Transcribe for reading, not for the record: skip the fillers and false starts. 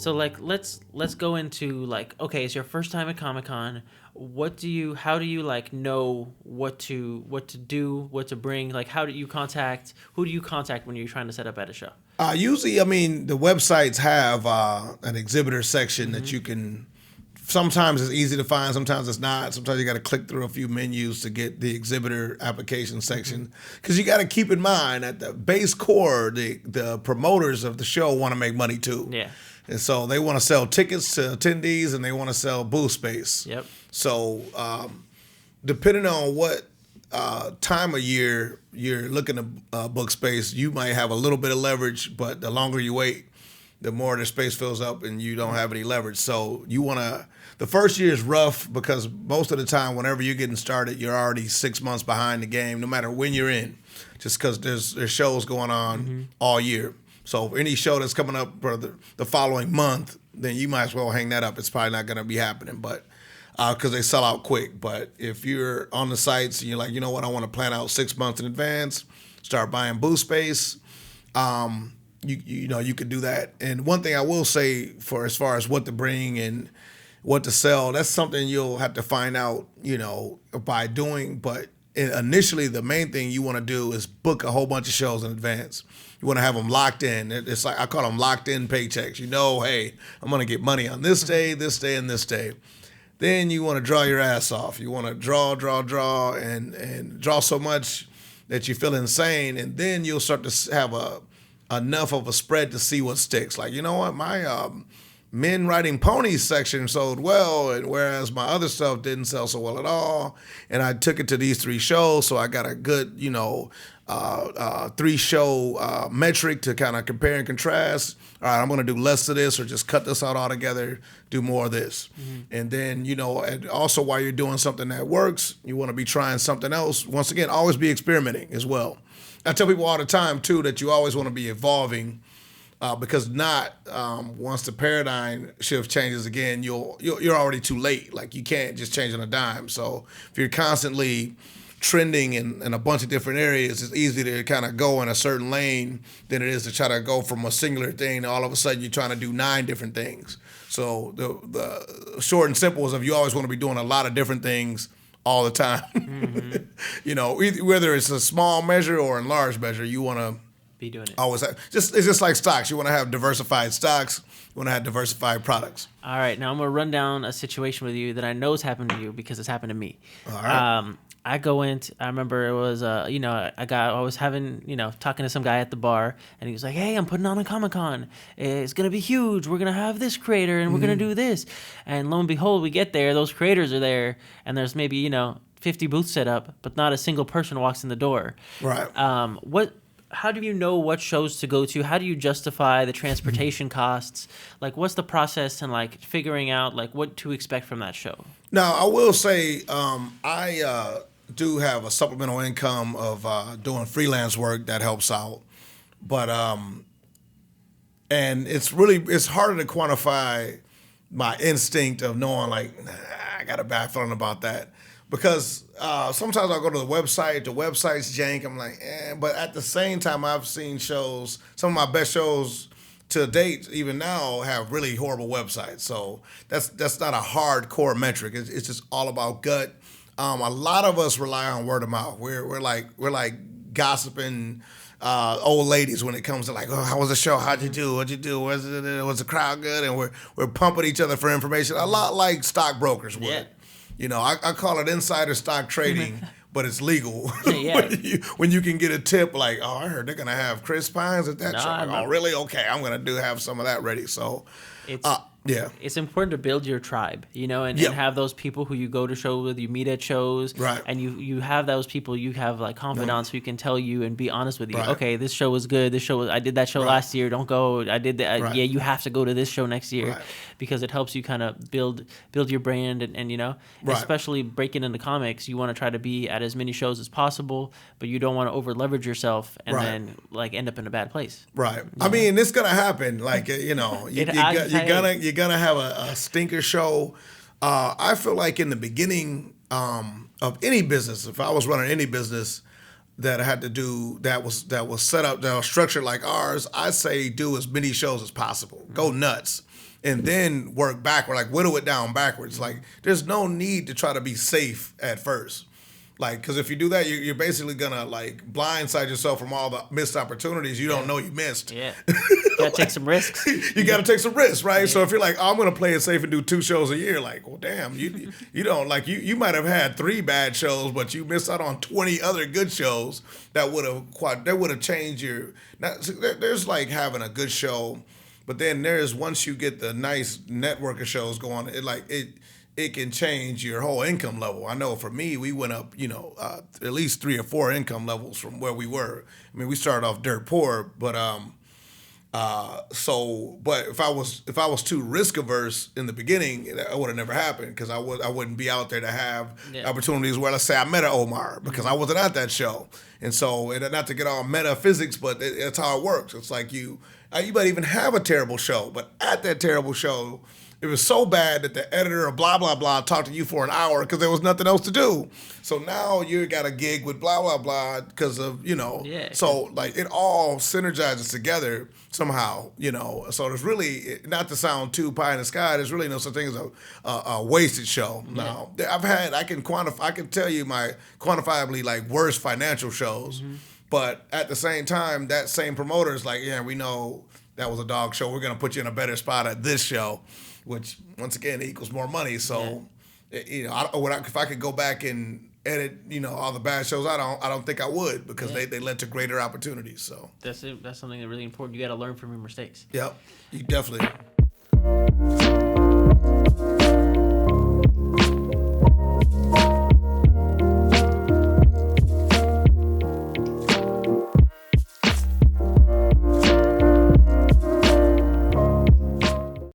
So like let's go into like, okay, it's your first time at Comic-Con. How do you like know what to do, what to bring? Like who do you contact when you're trying to set up at a show? Usually, I mean, the websites have an exhibitor section that you can. Sometimes it's easy to find, sometimes it's not. Sometimes you got to click through a few menus to get the exhibitor application section. Because you got to keep in mind at the base core, the promoters of the show want to make money too. Yeah. And so they want to sell tickets to attendees and they want to sell booth space. Yep. So depending on what time of year you're looking to book space, you might have a little bit of leverage, but the longer you wait, the more the space fills up and you don't have any leverage. So the first year is rough because most of the time, whenever you're getting started, you're already 6 months behind the game, no matter when you're in, just because there's shows going on all year. So any show that's coming up for the following month, then you might as well hang that up. It's probably not going to be happening, but because they sell out quick. But if you're on the sites and you're like, you know what, I want to plan out 6 months in advance, start buying booth space, you could do that. And one thing I will say for as far as what to bring and what to sell, that's something you'll have to find out, by doing. But initially, the main thing you want to do is book a whole bunch of shows in advance. You want to have them locked in. It's like I call them locked in paychecks. Hey, I'm going to get money on this day, and this day. Then you want to draw your ass off. You want to draw, and draw so much that you feel insane. And then you'll start to have enough of a spread to see what sticks. Like, you know what, my men riding ponies section sold well, and whereas my other stuff didn't sell so well at all. And I took it to these 3 shows, so I got a good, 3-show metric to kind of compare and contrast. All right, I'm going to do less of this or just cut this out altogether, do more of this. And then, and also while you're doing something that works, you want to be trying something else. Once again, always be experimenting as well. I tell people all the time, too, that you always want to be evolving because once the paradigm shift changes again, you're already too late. Like, you can't just change on a dime. So if you're constantly trending in a bunch of different areas, it's easy to kind of go in a certain lane than it is to try to go from a singular thing to all of a sudden you're trying to do 9 different things. So the short and simple is if you always want to be doing a lot of different things all the time, whether it's a small measure or in large measure, you want to be doing it. Always it's just like stocks. You want to have diversified stocks. You want to have diversified products. All right, now I'm gonna run down a situation with you that I know has happened to you because it's happened to me. All right. I remember it was, I was talking to some guy at the bar, and he was like, hey, I'm putting on a Comic-Con. It's going to be huge. We're going to have this creator, and we're going to do this. And lo and behold, we get there, those creators are there, and there's maybe, 50 booths set up, but not a single person walks in the door. Right. How do you know what shows to go to? How do you justify the transportation costs? Like, what's the process and, like, figuring out, like, what to expect from that show? Now, I will say I do have a supplemental income of doing freelance work that helps out. But, and it's harder to quantify my instinct of knowing, like, I got a bad feeling about that. Because sometimes I'll go to the website's jank, I'm like, but at the same time, I've seen shows, some of my best shows to date, even now, have really horrible websites. So that's not a hardcore metric. It's just all about gut. A lot of us rely on word of mouth. We're like gossiping old ladies when it comes to like, oh, how was the show? How'd you do? What'd you do? Was the crowd good? And we're pumping each other for information, a lot like stockbrokers would. Yeah. I call it insider stock trading, but it's legal. Yeah. when you can get a tip like, oh, I heard they're gonna have Chris Pines at that show. Oh, really? Okay, I'm gonna have some of that ready. So, it's important to build your tribe, and have those people who you go to shows with, you meet at shows, right? And you have those people you have like confidants who can tell you and be honest with you. Right. Okay, this show was good. I did that show last year. Don't go. I did that. Right. Yeah, you have to go to this show next year, right, because it helps you kind of build your brand and right, especially breaking into comics. You want to try to be at as many shows as possible, but you don't want to over leverage yourself and then like end up in a bad place. Right. I mean, it's gonna happen. Like you're gonna have a stinker show. I feel like in the beginning of any business, if I was running any business that I had to do that was set up, that was structured like ours, I'd say do as many shows as possible. Go nuts. and then work backward, like whittle it down backwards. Like there's no need to try to be safe at first. Like, because if you do that, you're basically gonna like blindside yourself from all the missed opportunities you don't know you missed. Yeah, gotta take some risks. You got to take some risks, right? Yeah. So if you're like, oh, I'm gonna play it safe and do 2 shows a year, like, well, damn, you don't like you might have had 3 bad shows, but you missed out on 20 other good shows that would have changed your. There's like having a good show, but then there's once you get the nice network of shows going, it can change your whole income level. I know for me, we went up, at least 3 or 4 income levels from where we were. I mean, we started off dirt poor, but but if I was too risk averse in the beginning, that would have never happened because I wouldn't be out there to have opportunities where, let's say, I met an Omar because I wasn't at that show, and so not to get all metaphysics, but that's how it works. It's like you might even have a terrible show, but at that terrible show, it was so bad that the editor of blah, blah, blah talked to you for an hour because there was nothing else to do. So now you got a gig with blah, blah, blah because of, so like it all synergizes together somehow, So there's really, not to sound too pie in the sky, there's really no such thing as a wasted show. Now, I can tell you my quantifiably like worst financial shows, but at the same time, that same promoter is like, yeah, we know that was a dog show. We're going to put you in a better spot at this show, which once again equals more money. So, if I could go back and edit, all the bad shows, I don't think I would because they led to greater opportunities. So that's something that's really important. You got to learn from your mistakes. Yep, you definitely.